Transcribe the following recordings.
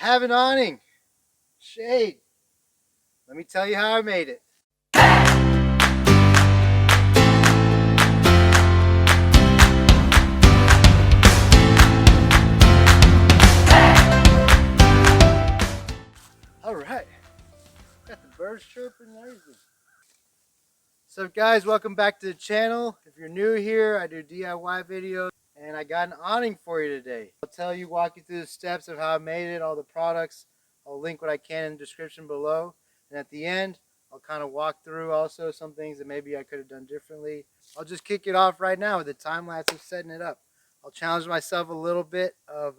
I have an awning. Shade. Let me tell you how I made it. All right. Got the birds chirping and everything. So guys, welcome back to the channel. If you're new here, I do DIY videos and I got an awning for you today. Walk you through the steps of how I made it, all the products. I'll link what I can in the description below. And at the end, I'll kind of walk through also some things that maybe I could have done differently. I'll just kick it off right now with the time lapse of setting it up. I'll challenge myself a little bit of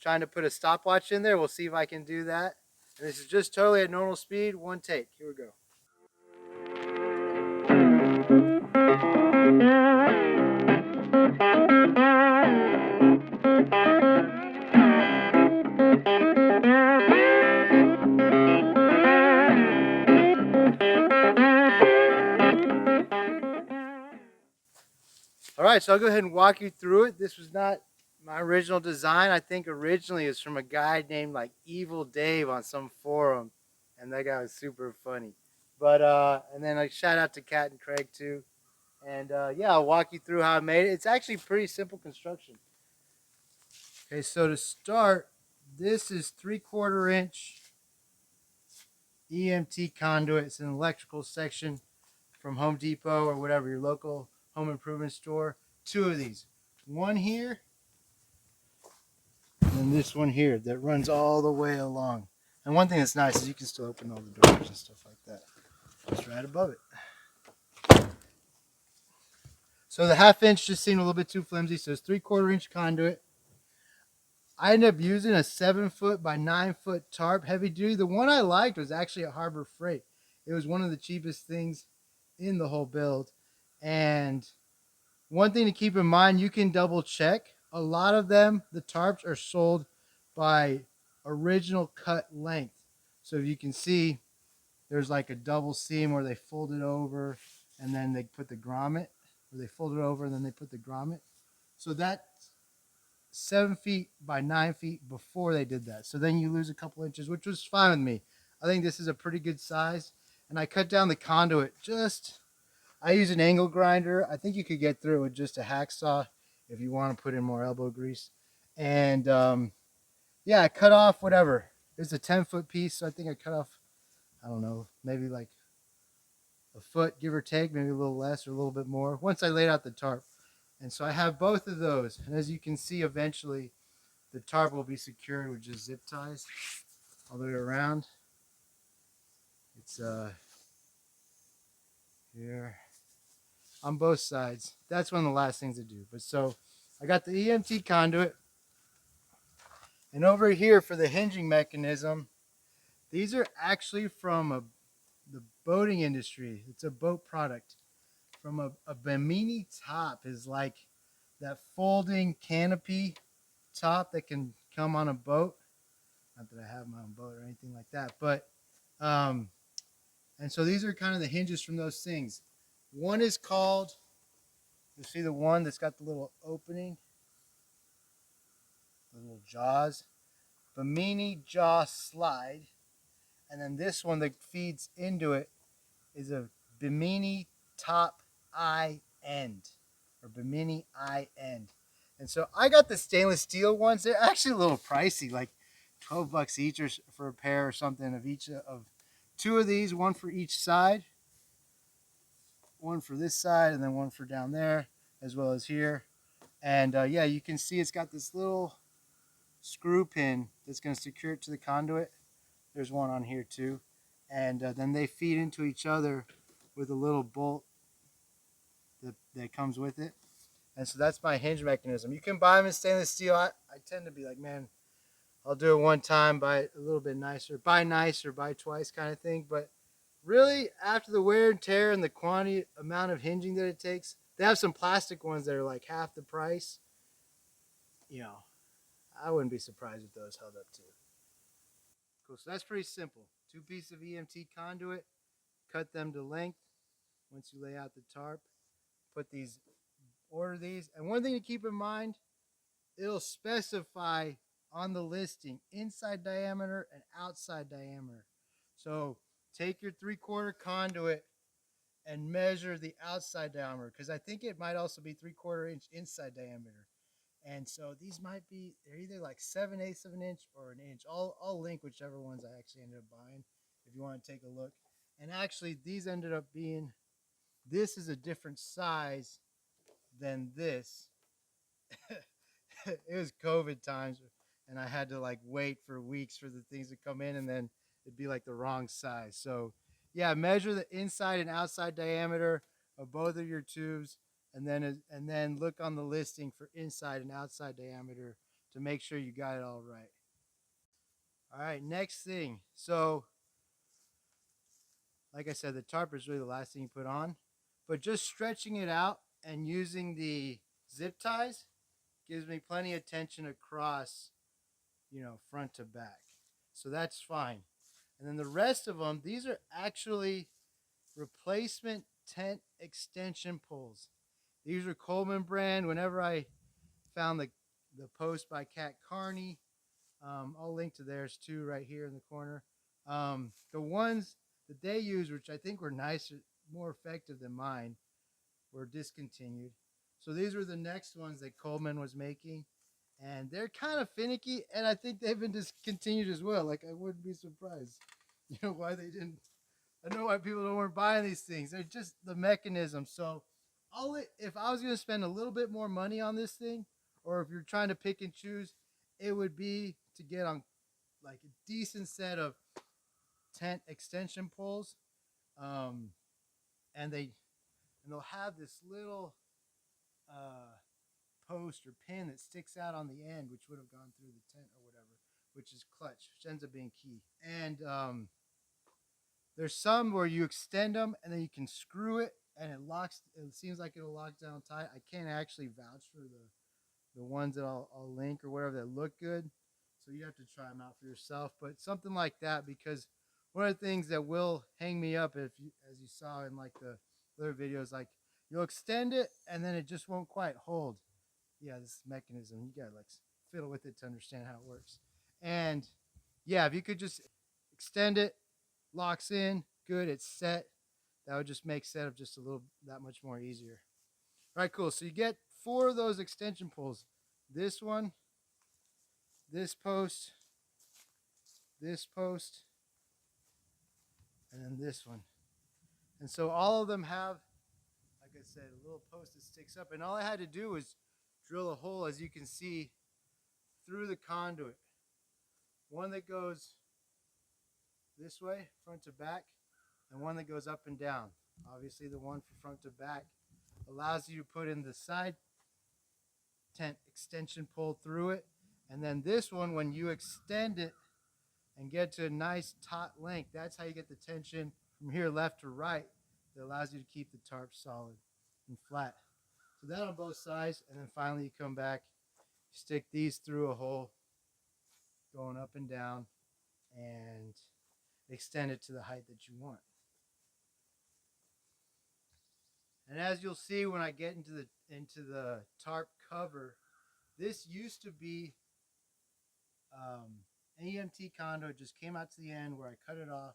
trying to put a stopwatch in there. We'll see if I can do that. And this is just totally at normal speed, one take. Here we go. All right, so I'll go ahead and walk you through it. This was not my original design. I think originally it's from a guy named like Evil Dave on some forum, and that guy was super funny. But and then I shout out to Kat and Craig too. And yeah, I'll walk you through how I made it. It's actually pretty simple construction. Okay, so to start, this is 3/4 inch EMT conduit. It's an electrical section from Home Depot or whatever, your local home improvement store. Two of these. One here, and then this one here that runs all the way along. And one thing that's nice is you can still open all the doors and stuff like that. It's right above it. So the 1/2 inch just seemed a little bit too flimsy, so it's 3/4 inch conduit. I ended up using a 7-foot by 9-foot tarp, heavy duty. The one I liked was actually at Harbor Freight. It was one of the cheapest things in the whole build. And one thing to keep in mind, you can double check. A lot of them, the tarps are sold by original cut length. So if you can see, there's like a double seam where they fold it over and then they put the grommet, or they fold it over and then they put the grommet. So that's 7 feet by 9 feet before they did that. So then you lose a couple inches, which was fine with me. I think this is a pretty good size. And I cut down the conduit I use an angle grinder. I think you could get through it with just a hacksaw if you want to put in more elbow grease. And yeah, I cut off whatever. It's a 10-foot piece, so I think I cut off, I don't know, maybe like a foot, give or take, maybe a little less or a little bit more, once I laid out the tarp. And so I have both of those. And as you can see, eventually the tarp will be secured with just zip ties all the way around. It's here on both sides. That's one of the last things to do. But so I got the EMT conduit. And over here for the hinging mechanism, these are actually from the boating industry. It's a boat product. From a Bimini top is like that folding canopy top that can come on a boat. Not that I have my own boat or anything like that. But, and so these are kind of the hinges from those things. One is called, you see the one that's got the little opening, the little jaws, Bimini jaw slide. And then this one that feeds into it is a Bimini top eye end, or Bimini eye end. And so I got the stainless steel ones. They're actually a little pricey, like 12 bucks each or for a pair or something of each of two of these, one for each side. One for this side and then one for down there as well as here. And yeah, you can see it's got this little screw pin that's going to secure it to the conduit. There's one on here too. And then they feed into each other with a little bolt that comes with it. And so that's my hinge mechanism. You can buy them in stainless steel. I tend to be like, man, I'll do it one time, buy it a little bit nicer, buy nice or buy twice kind of thing. But really, after the wear and tear and the amount of hinging that it takes, they have some plastic ones that are like half the price. You know, I wouldn't be surprised if those held up too. Cool, so that's pretty simple. 2 pieces of EMT conduit, cut them to length. Once you lay out the tarp, order these. And one thing to keep in mind, it'll specify on the listing, inside diameter and outside diameter. So take your 3/4 conduit and measure the outside diameter, because I think it might also be 3/4 inch inside diameter. And so these might be, they're either like 7/8 of an inch or an inch. I'll link whichever ones I actually ended up buying if you want to take a look. And actually these ended up being, this is a different size than this. It was COVID times, and I had to like wait for weeks for the things to come in, and then it'd be like the wrong size. So yeah, measure the inside and outside diameter of both of your tubes, and then look on the listing for inside and outside diameter to make sure you got it all right. All right, next thing. So like I said, the tarp is really the last thing you put on, but just stretching it out and using the zip ties gives me plenty of tension across, front to back. So that's fine. And then the rest of them, these are actually replacement tent extension poles. These are Coleman brand. Whenever I found the post by Kat Carney, I'll link to theirs too right here in the corner. The ones that they use, which I think were nicer, more effective than mine, were discontinued. So these were the next ones that Coleman was making, and they're kind of finicky, and I think they've been discontinued as well. Like, I wouldn't be surprised, why they didn't. I know why people weren't buying these things. They're just the mechanism. So if I was going to spend a little bit more money on this thing, or if you're trying to pick and choose, it would be to get on like a decent set of tent extension poles. Um, and they'll have this little post or pin that sticks out on the end, which would have gone through the tent or whatever, which is clutch, which ends up being key. And there's some where you extend them and then you can screw it and it locks. It seems like it'll lock down tight. I can't actually vouch for the ones that I'll link or whatever that look good, so you have to try them out for yourself. But something like that, because one of the things that will hang me up, as you saw in like the other videos, like you'll extend it and then it just won't quite hold. Yeah, this mechanism, you gotta like fiddle with it to understand how it works. And yeah, if you could just extend it, locks in, good, it's set. That would just make setup just a little that much more easier. All right, cool. So you get 4 of those extension poles. This one, this post, and then this one. And so all of them have, like I said, a little post that sticks up. And all I had to do was drill a hole, as you can see, through the conduit. One that goes this way, front to back, and one that goes up and down. Obviously, the one for front to back allows you to put in the side tent extension pole through it. And then this one, when you extend it and get to a nice taut length, that's how you get the tension from here left to right that allows you to keep the tarp solid and flat. So that on both sides, and then finally you come back, stick these through a hole going up and down, and extend it to the height that you want. And as you'll see when I get into the tarp cover, this used to be an EMT condo. It just came out to the end where I cut it off.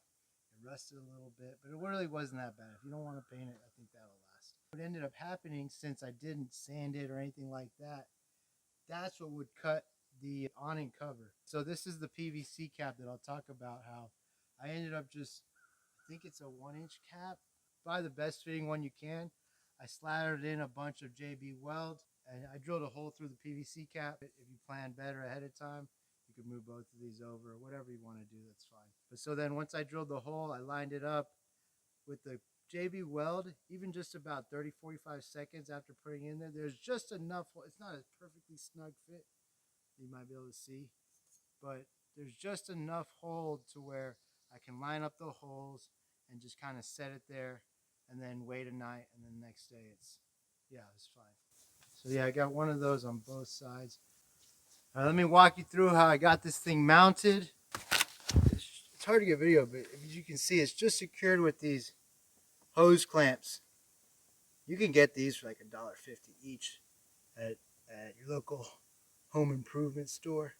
It rusted a little bit, but it really wasn't that bad. If you don't want to paint it, I think that'll last. What ended up happening, since I didn't sand it or anything like that, that's what would cut the awning cover. So this is the PVC cap that I'll talk about, how I ended up just, I think it's a 1-inch cap. Buy the best fitting one you can. I slathered in a bunch of JB Weld, and I drilled a hole through the PVC cap. If you plan better ahead of time, you could move both of these over, or whatever you want to do, that's fine. But so then once I drilled the hole, I lined it up with the JB Weld, even just about 30-45 seconds after putting it in there. There's just enough, it's not a perfectly snug fit, you might be able to see, but there's just enough hold to where I can line up the holes and just kind of set it there, and then wait a night, and then the next day it's fine. So yeah, I got one of those on both sides. All right, let me walk you through how I got this thing mounted. It's hard to get video, but as you can see, it's just secured with these hose clamps. You can get these for like $1.50 each at your local home improvement store.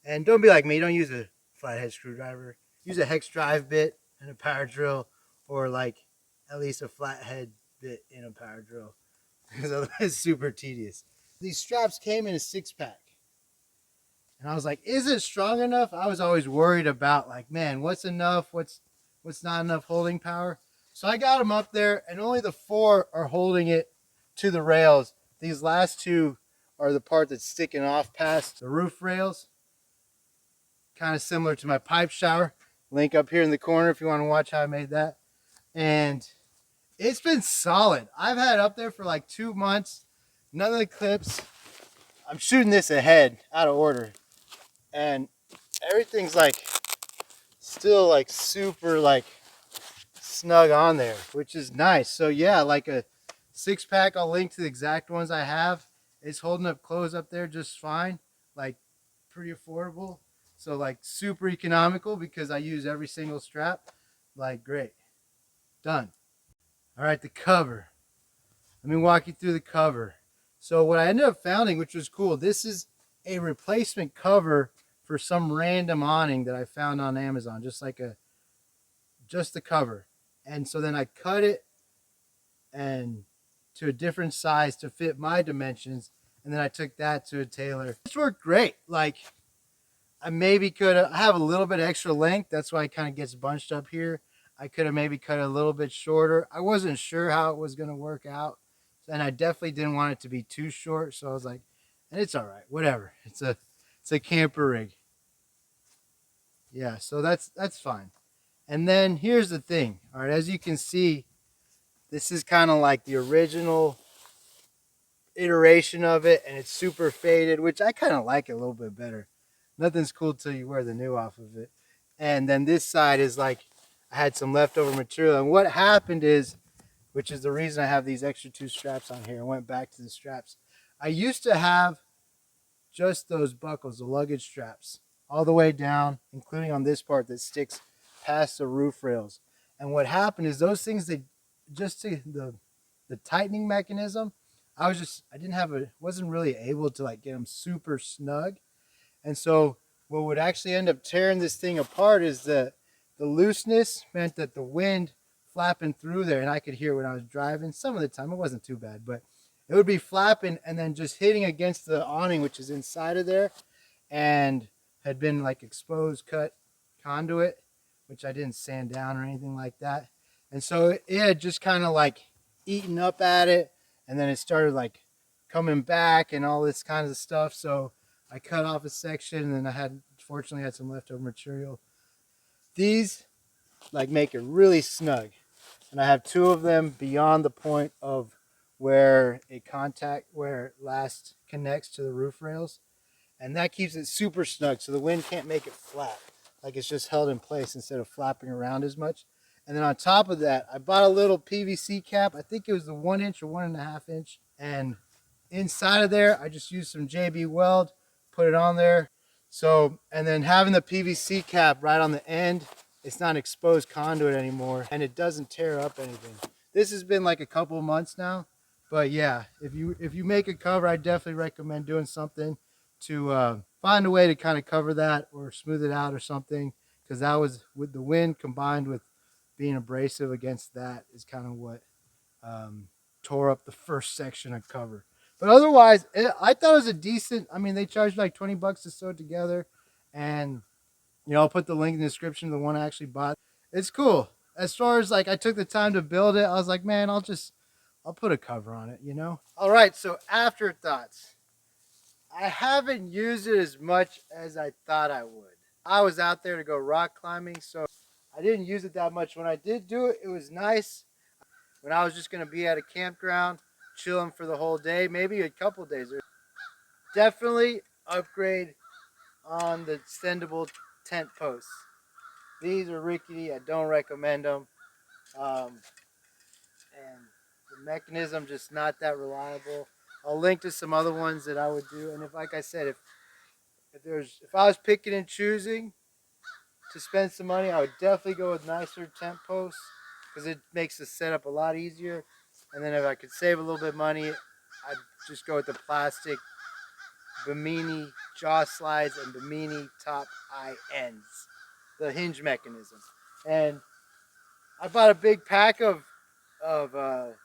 And don't be like me. Don't use a flathead screwdriver. Use a hex drive bit and a power drill, or like at least a flathead bit in a power drill, because otherwise it's super tedious. These straps came in a 6-pack. And I was like, is it strong enough? I was always worried about like, man, what's enough? What's not enough holding power? So I got them up there, and only the 4 are holding it to the rails. These last 2 are the part that's sticking off past the roof rails. Kind of similar to my pipe shower. Link up here in the corner if you want to watch how I made that. And it's been solid. I've had it up there for like 2 months. None of the clips. I'm shooting this ahead, out of order. And everything's like still like super like snug on there, which is nice. So yeah, like a 6-pack, I'll link to the exact ones I have. It's holding up close up there just fine, like pretty affordable. So like super economical because I use every single strap. Like great, done. All right, the cover. Let me walk you through the cover. So what I ended up finding, which was cool, this is a replacement cover for some random awning that I found on Amazon, just the cover. And so then I cut it and to a different size to fit my dimensions, and then I took that to a tailor. It's worked great. Like I maybe could have, I have a little bit extra length, that's why it kind of gets bunched up here. I could have maybe cut it a little bit shorter. I wasn't sure how it was going to work out, and I definitely didn't want it to be too short. So I was like, and it's all right, whatever. It's a camper rig. Yeah, so that's fine. And then here's the thing. All right, as you can see, this is kind of like the original iteration of it, and it's super faded, which I kind of like it a little bit better. Nothing's cool till you wear the new off of it. And then this side is like I had some leftover material. And what happened is, which is the reason I have these extra 2 straps on here, I went back to the straps. I used to have just those buckles, the luggage straps, all the way down, including on this part that sticks past the roof rails. And what happened is those things, they just to the tightening mechanism, I wasn't really able to like get them super snug. And so what would actually end up tearing this thing apart is the looseness meant that the wind flapping through there, and I could hear when I was driving. Some of the time it wasn't too bad, but it would be flapping and then just hitting against the awning, which is inside of there, and had been like exposed cut conduit, which I didn't sand down or anything like that. And so it had just kind of like eaten up at it, and then it started like coming back and all this kind of stuff. So I cut off a section, and then fortunately had some leftover material. These like make it really snug, and I have 2 of them beyond the point of where it last connects to the roof rails, and that keeps it super snug so the wind can't make it flap. Like it's just held in place instead of flapping around as much. And then on top of that, I bought a little PVC cap. I think it was the 1 inch or 1.5 inch, and inside of there I just used some JB Weld, put it on there. So, and then having the PVC cap right on the end, it's not exposed conduit anymore, and it doesn't tear up anything. This has been like a couple of months now, but yeah, if you make a cover, I definitely recommend doing something to find a way to kind of cover that or smooth it out or something, because that was with the wind combined with being abrasive against that is kind of what tore up the first section of cover. But otherwise, I thought it was a decent. I mean, they charged like $20 to sew it together, and I'll put the link in the description of the one I actually bought. It's cool. As far as like I took the time to build it, I was like, man, I'll put a cover on it, All right, so afterthoughts. I haven't used it as much as I thought I would. I was out there to go rock climbing, so I didn't use it that much. When I did do it, it was nice. When I was just going to be at a campground, chilling for the whole day, maybe a couple days. Definitely upgrade on the extendable tent posts. These are rickety. I don't recommend them. And the mechanism just not that reliable. I'll link to some other ones that I would do. And if, like I said, if I was picking and choosing to spend some money, I would definitely go with nicer tent posts because it makes the setup a lot easier. And then if I could save a little bit of money, I'd just go with the plastic Bimini jaw slides and Bimini top eye ends, the hinge mechanism. And I bought a big pack of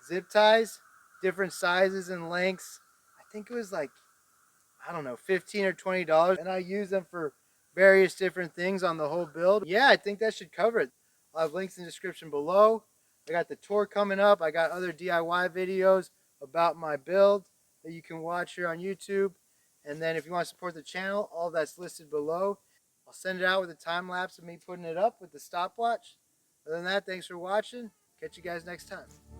zip ties, different sizes and lengths. I think it was like, I don't know, $15 or $20, and I use them for various different things on the whole build. Yeah, I think that should cover it. I'll have links in the description below. I got the tour coming up. I got other DIY videos about my build that you can watch here on YouTube. And then if you want to support the channel, all that's listed below. I'll send it out with a time lapse of me putting it up with the stopwatch. Other than that, thanks for watching. Catch you guys next time.